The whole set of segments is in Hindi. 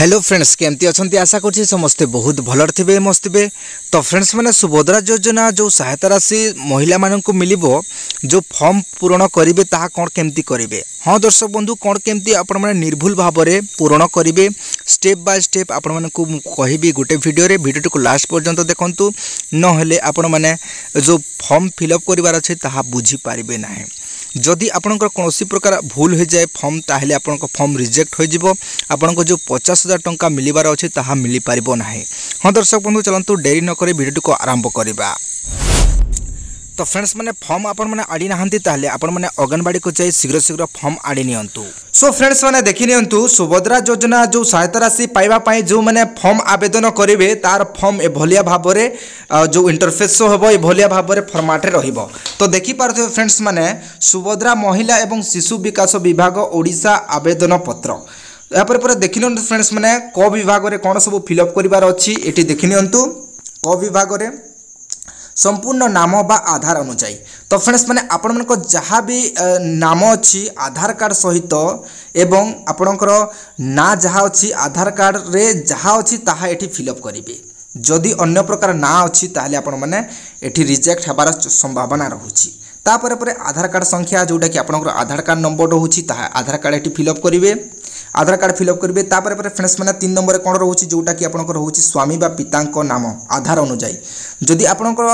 हेलो फ्रेंड्स केमती अच्छा आशा कर समस्ते बहुत भल थे मस्त थे। तो फ्रेंड्स मैंने सुभद्रा योजना जो सहायता राशि महिला मानक मिल जो फॉर्म पूरण करेंगे ताहा कौन केमती करेंगे। हाँ दर्शक बंधु कौन केमती आपण मैंने निर्भुल भाव में पूरण करेंगे स्टेप बाय स्टेप आपण मानक कहबी गोटे वीडियो को लास्ट पर्यंत देखूँ नहेले आपण मैंने जो फॉर्म फिलअप करार अच्छे ताहा बुझी पारे ना। जदि आपंकर कौन प्रकार भूल हो जाए फॉर्म ताहले आपण फॉर्म रिजेक्ट हो जिवो आपण जो 50,000 टंका मिलबार अच्छे ताहा मिल पारिबो नाही। हाँ दर्शक बंधु चलतु डेरी नक वीडियो को आरंभ करवा। तो फ्रेंड्स मैंने फॉर्म आपण मैंने आड़ी नहांती ताहले आपण मैंने अंगनवाड़ी को जाई शीघ्र शीघ्र फॉर्म आड़ी नियंतु। सो फ्रेंड्स मैंने देखि नियंतु सुभद्रा योजना जो सहायता राशि पाइबा पई जो मैंने फॉर्म आवेदन करेंगे तार फॉर्म एभलिया भाव में जो इंटरफेस होबो एभलिया भाव में फॉर्मेट रहिबो। तो देखि पारथि फ्रेंड्स मैंने सुभद्रा महिला एवं शिशु विकास विभाग ओडिशा आवेदन पत्र यापर देखि नियंतु फ्रेंड्स मैंने क विभाग में कौन सब फिलअप करिवार अछि एटी देखि नियंतु। क विभाग में संपूर्ण नाम बा आधार अनुजाई। तो फ्रेंड्स मैंने आपण मन को जहाँ भी नाम अच्छी आधार कार्ड सहित एवं आपणकर ना जहाँ अच्छी आधार कार्ड रे जहाँ अच्छी ताहा एठी फिलअप करेंगे। जदि अन्य प्रकार ना अच्छी ताहले आपण माने एठी रिजेक्ट हेबार संभावना रहुछि। तापर पर आधार कार्ड संख्या जोटा कि आपणकर आधार कार्ड नंबर रहुछि ताहा आधार कार्ड एठी फिलअप करेंगे। आधार कार्ड फिलअप करेंगे। तापर पर फ्रेंड्स मैंने 3 नंबर कौन रोचे जोटा कि आपंकर रोचे स्वामी बा पिता नाम आधार अनुजाई। जदि आपंकर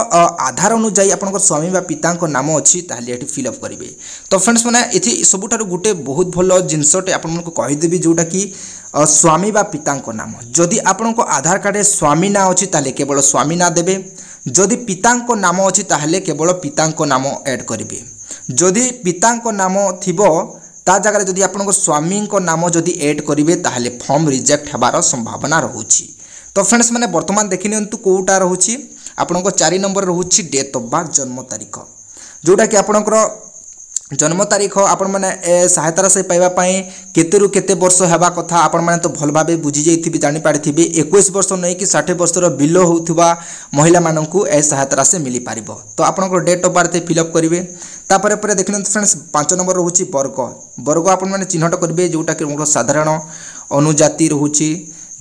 आधार अनुजाई आपंकर स्वामी बा पिता नाम अच्छी ताहले एठी फिलअप करेंगे। तो फ्रेंड्स मैंने ये सबुठारु गोटे बहुत भल जिनसटे आपको कहीदेवी जोटा कि स्वामी बा पिता नाम। जदि आपंक आधार कार्ड स्वामी ना अच्छी ताहले केवल स्वामी ना देवे। जदि पिता नाम अच्छी ताहले केवल पिता नाम ऐड करेंगे। जदि पिता नाम थिबो ता जगह जदि आपन स्वामी नाम जदि ऐड करेंगे ताहले फॉर्म रिजेक्ट हेबार संभावना रहुछि। तो फ्रेंड्स मैंने वर्तमान देखि नियंतु कोटा रहुछि आपन 4 नंबर रहुछि डेट ऑफ बर्थ जन्म तारीख जोटा कि आपनकर जन्म तारीख आपण मैंने सहायता राशि पाइबा पई केते रु केते वर्ष हेबा कथा आपण मैंने तो भल भाबे बुझी जाइथिबे जानि पारिथिबे। 21 वर्ष नै कि 60 वर्षर बिलो होउथबा महिला माननकु ए सहायता राशि मिली पारिबो। तो आपनकर डेट ऑफ बर्थ फिलअप करेंगे। तापर पर देखिन फ्रेंड्स 5 नंबर रोचे वर्ग वर्ग आपण मैंने चिन्हट करेंगे जोटा कि साधारण अनुजाति रोचे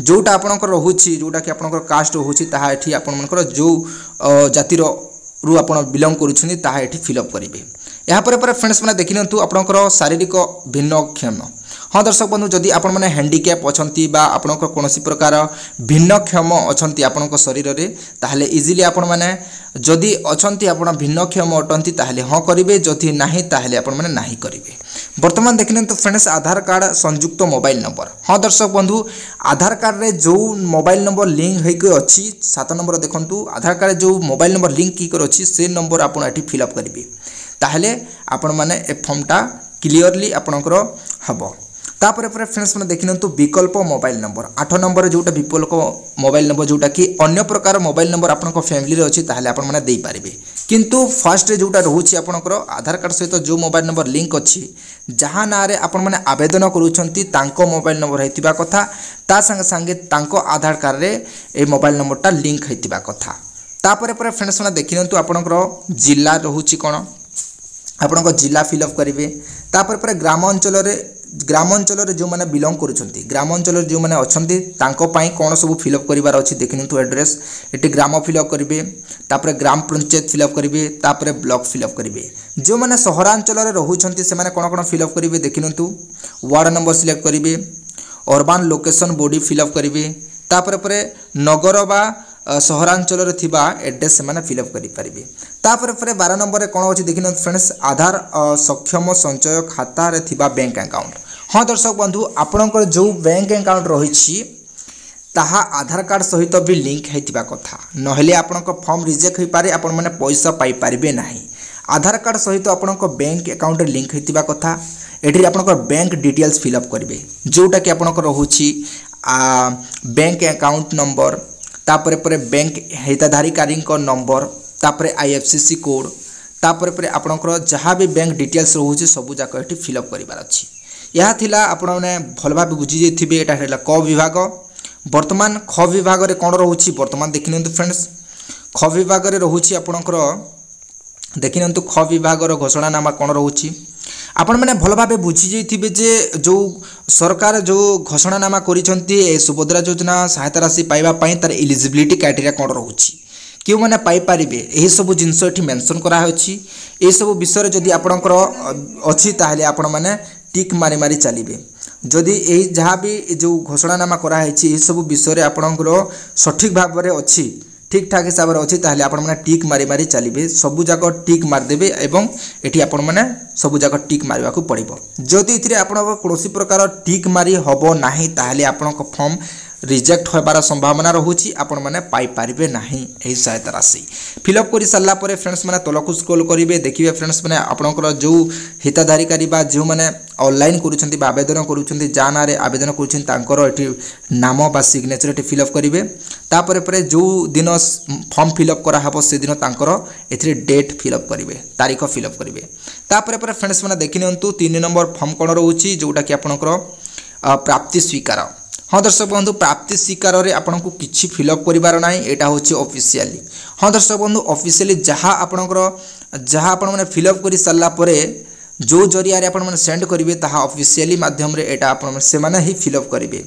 जोटा आपणकर रोचे जोटा कि आपणकर कास्ट रोचे ताहा एठी आपणकर जो जातिर रु आपण बिलोंग करूछनी ताहा एठी फिलअप करेंगे। यहाँ पर फ्रेंड्स मैंने देखि नियंतु आपणकर शारीरिक भिन्नक्षम। हाँ दर्शक बंधु जदि आपण मैंने हैंडिकैप अछंती बा आपणकर कोनोसी प्रकार भिन्नक्षम अछंती आपणक शरीर रे ताहले इजीली आपण मैंने जदि अछंती आपण भिन्नक्षम अटंती ताहले हाँ करेंगे। जदि नाही ताहले आपण मैंने नाही करेंगे। वर्तमान देखि नियंतु फ्रेंड्स आधार कार्ड संयुक्त मोबाइल नंबर। हाँ दर्शक बंधु आधार कार्ड रे जो मोबाइल नंबर लिंक होइके अछि 7 नंबर देखंतु आधार कार्ड जो मोबाइल नंबर लिंक की कर अछि से नंबर आपण एठी फिलअप करेंगे ताहले आपण माने ए फॉर्मटा क्लियरली आपणकर हबो। तापर पर फ्रेंड्स मैंने देखि नियंतु विकल्प मोबाइल नंबर 8 नंबर जोटा विकल्प मोबाइल नंबर जोटा कि अन्य प्रकार मोबाइल नंबर आपन फैमिली रे अछि ताहले आपण माने देई पारिबे। किंतु फर्स्ट जोटा रहउछि आपनकर आधार कार्ड सहित जो मोबाइल नंबर लिंक अछि जहाँ ना रे आपण माने आवेदन करूछंती तांको मोबाइल नंबर हेतिबा कथा ता संगे संगे तांको आधार कार्ड रे ए मोबाइल नंबरटा लिंक हेतिबा कथा। तापर पर फ्रेंड्स मैंने देखि नियंतु आपनकर जिल्ला रहउछि कोन आपन जिला फिलअप करेंगे। तापर पर ग्रामांचल जो मैंने बिलोंग करुँच ग्रामांचल जो मैंने अच्छा कौन सब फिलअप करार अच्छी देखि नियंतु एड्रेस ये ग्राम फिलअप करेंगे। तापर ग्राम पंचायत फिलअप करेंगे। तापर ब्लॉक फिलअप करेंगे। जो मैंने सहरांचल रोचे से कौन कौन फिलअप करेंगे देखि नियंतु वार्ड नंबर सिलेक्ट करेंगे। अर्बान लोकेशन बॉडी फिलअप करेंगे। तापर पर नगर बा सहरांचल थिबा एड्रेस से फिलअप करेंगे। तापर 12 नंबर कौन अच्छी देखिए फ्रेंड्स आधार सक्षम संचय खाता रे थिबा बैंक अकाउंट। हाँ दर्शक बंधु आपणकर जो बैंक अकाउंट रही ताहा आधार कार्ड सहित भी लिंक होइतिबा कथा नहेले आपणक फॉर्म रिजेक्ट हो पारे आपण माने पैसा पाई पारिबे नाही। आधार कार्ड सहित आपणक बैंक अकाउंट लिंक होइतिबा कथा एठी आपणकर बैंक डिटेल्स फिलअप करेंगे जोटा कि आपणकर रहउछि बैंक अकाउंट नंबर तापर पर बैंक हिताधारकारी नंबर तापर IFSC कोड तापर पर आपणकर जहाँ भी बैंक डिटेल्स रोचे सबू जाक ये फिलअप करार अच्छी। यह थिला आपण मैंने भल भाव बुझी जाइए यहाँ क विभाग। वर्तमान ख विभाग रे कौन रोचे वर्तमान देखि नियंतु फ्रेंड्स ख विभाग रे रोचे आपणकर देखि नियंतु ख विभाग घोषणानामा कौन रोचे आपण मैंने भल भाव बुझी जाइए जे जो सरकार जो घोषणानामा करिसेंती ए सुभद्रा योजना सहायता राशि पाइबा तार एलिजिबिलिटी क्राइटेरिया कौन रोचे क्यों मैंने पाइपर यही सब जिनस ये मेनसन कराई ये सब विषय जदि आपणकर अच्छी ताहले आपण मैंने टिक मारी मारी चलिए जदि यही जहाँ भी जो घोषणानामा कराई ये सब विषय आपणकर सठिक भाव में अच्छी ठीक ठाक हिसाब से अच्छी ताहले आपण मैंने टिक मारी मारी चलिए सबू जाक टिक मारिदेवे एवं एटी आपण मैंने सबू जाक टिक मारिबा को पड़िबो जदि इथिरे आपण कोनोसी प्रकार टिक मारी हबो नाही ताहले आपण फॉर्म रिजेक्ट होबार संभावना रहुची आपण माने पाई पारिबे नाही एही सहायता राशि फिलअप करि सारला परे फ्रेंड्स माने तलकु स्क्रॉल करिवे देखिबे फ्रेंड्स माने आपणकर जो हिताधारकारी बा जो माने ऑनलाइन करूछंती बा आवेदन करूछंती जा नारे आवेदन करूछंती तांकर एठी नाम बा सिग्नेचर एठी फिलअप करिवे तापरे परे जो दिन फॉर्म फिलअप करा हबो से दिन तांकर एथिरे डेट फिलअप करिवे तारीख फिलअप करिवे तापरे परे फ्रेंड्स माने देखिनियंतु 3 नंबर फॉर्म कोन रहउची जोटा कि आपणकर प्राप्ति स्वीकार हाँ दर्शक बंधु प्राप्ति स्वीकार आपन को किसी फिलअप करिवार नाही एटा होची ऑफिशियली हाँ दर्शक बंधु ऑफिशियली जहाँ आपणकर जहाँ आपण माने फिलअप करि सारला परे जो जरिया रे आपण माने सेंड करिवे ताहा ऑफिशियली माध्यम रे एटा आपण से माने ही फिलअप करिवे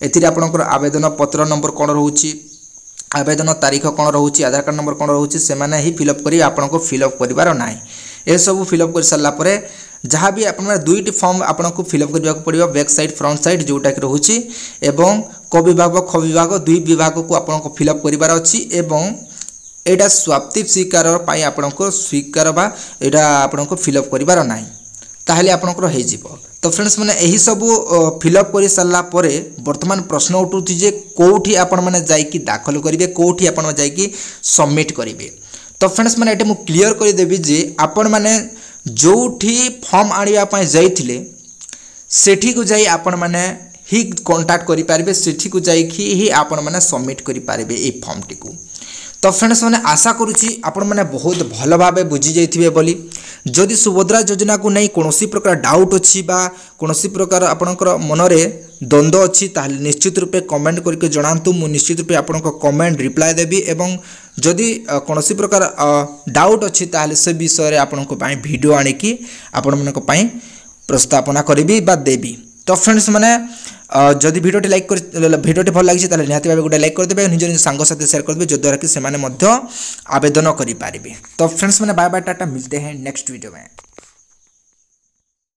एथिरे आपणकर आवेदन पत्र नंबर कोन रहउची आवेदन तारीख कोन रहउची आधार कार्ड नंबर कोन रहउची से माने ही फिलअप करि आपण को फिलअप करिवार नाही ए सब फिलअप कर सारला परे जहाँ भी आप दुईटी फॉर्म आपको फिलअप करने को पड़ो बैक साइड फ्रंट साइड जोटा कि रोचे एवं क विभाग ख विभाग दुई विभाग को आपको फिलअप करार अच्छी एवं एटा स्वाप्ति स्वीकार आपको स्वीकार बा एटा आपको फिलअप करार ना ताहले आपनकर हो जिवो तो फ्रेंड्स मैंने यही सब फिलअप कर सारा पर वर्तमान प्रश्न उठुची जे कोठी आपण माने जाइकी दाखल करेंगे कोठी आपण जाइकी सबमिट करेंगे तो फ्रेंड्स मैंने ये क्लीयर करदेवी जे आपण माने जोठी फॉर्म आनिबा जाइथिले सेठी को जाई आपण माने ही कांटेक्ट करि पारबे सेठी को जाई ही आपण माने सबमिट करि पारबे ए फॉर्म टी को तो फ्रेंड्स मैंने आशा करुच्ची आपण माने बहुत भल भाव बुझी जाइथिबे बोली जदि सुभद्रा योजना को नहीं कोनोसी प्रकार डाउट अछि बा कोनोसी प्रकार आपनकर मनरे द्वंद्व अछि ताहले निश्चित रूपे कमेंट करके जणांतु मु निश्चित रूपे आपनको कमेंट रिप्लाई देबी एवं जदि कोनोसी प्रकार डाउट अछि ताहले से विषय रे आपनको पई वीडियो आनी कि आपण मनक पई प्रस्तावना करबी बा देबी तो फ्रेंड्स माने जदि वीडियोटी लाइक कर वीडियोटी भल लागिछि ताले निहाती भाबे गोटे लाइक कर देबे निज निज संग साथी शेयर कर देबे जो द्वारा कि से माने मध्य आवेदन करि पारिबे तो फ्रेंड्स माने बाय बाय टाटा मिलते हैं नेक्स्ट वीडियो में।